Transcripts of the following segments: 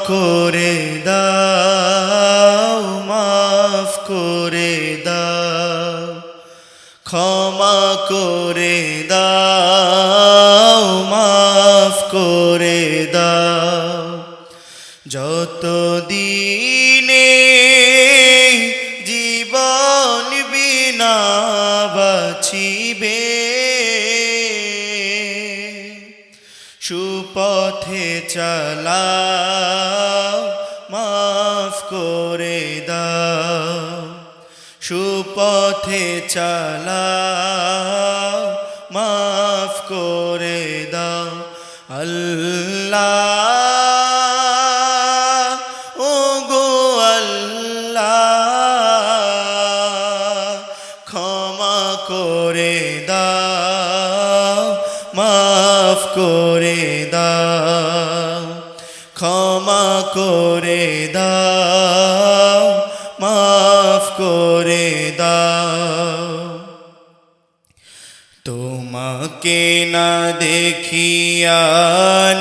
করে দাও, মাফ করে দাও, ক্ষমা করে দাও, মাফ করে দাও। যত দিনে জীবন বিনা বাঁচিবে, সুপথে চালাও, মাফ করে দাও, সুপথে চালাও, মাফ করে দাও। আল্লাহ, ও গো আল্লাহ, ক্ষমা করে দাও, মাফ করে দাও, ক্ষমা করে দাও, মাফ করে দাও। তোমাকে না দেখিয়া,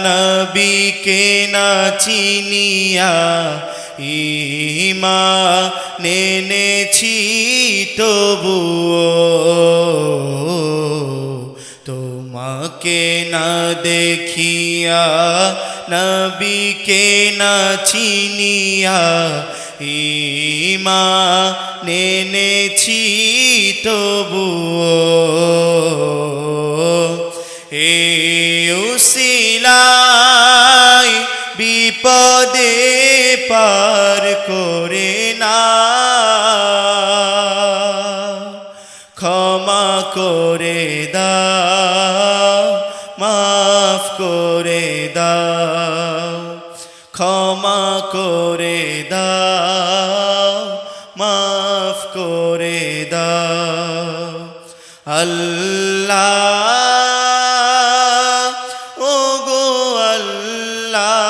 নবীকে না চিনিয়া, ঈমান এনেছি তবুও, তোমাকে না দেখিয়া, নবীকে না চিনিয়া, ঈমান এনেছি তবুও। এই উসিলায় বিপদে পার করে না, ক্ষমা করে দাও, মাফ করে দাও, ক্ষমা করে দাও, মাফ করে দাও। আল্লাহ, ও গো আল্লাহ,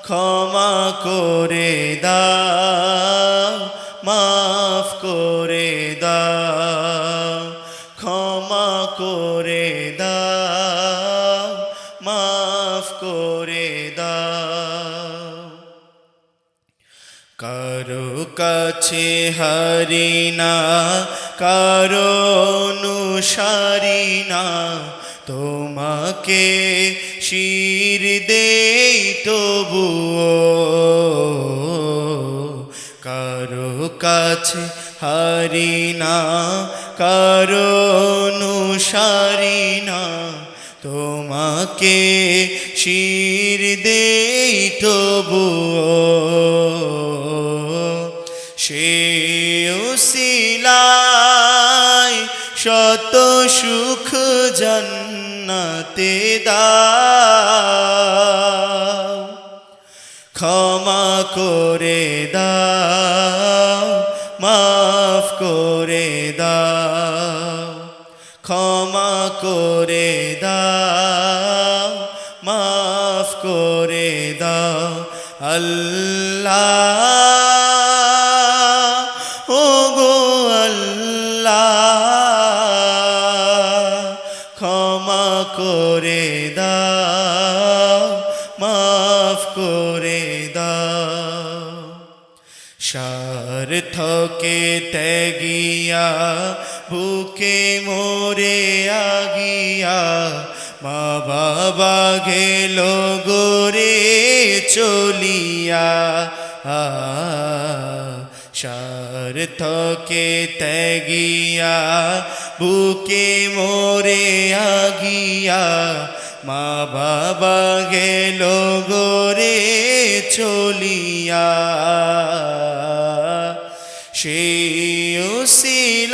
ক্ষমা করে দাও, মাফ করে দাও, ক্ষমা করে দাও, মাফ করে দাও। কারো কাছে হারি না, কারো অনুসারী না, তোমাকে শির দেই তবুও। কারো কাছে হারি না, কারো অনুসারী না, তোমাকে শির দেই তবুও। সে উসিলায় শত সুখ জান্নাতে দাও, ক্ষমা করে দাও, মাফ করে দাও, ক্ষমা করে দাও, মাফ করে দাও। আল্লাহ, ও গো আল্লাহ, ক্ষমা করে দাও, মাফ করে দাও। স্বার্থকে ত্যাগিয়া, বুকে মোরে আগিয়া, মা বাবা গেল গোরে চলিয়া। স্বার্থকে ত্যাগিয়া, বুকে মোরে আগিয়া, মা বাবা গেল গোরে চলিয়া। সেই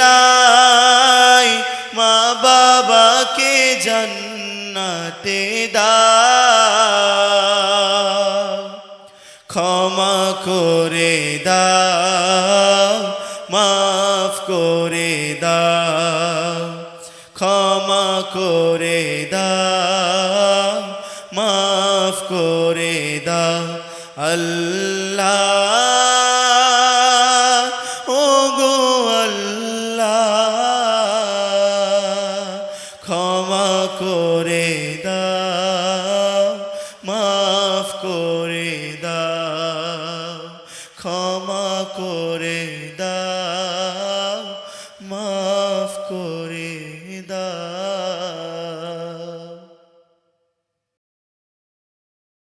উসিলায় মা বাবাকে জান্নাতে দাও, ক্ষমা করে দাও, মাফ করে দাও, ক্ষমা করে দাও, মাফ করে দাও। আল্লাহ, ও গো আল্লাহ, ক্ষমা করে দাও, মাফ করে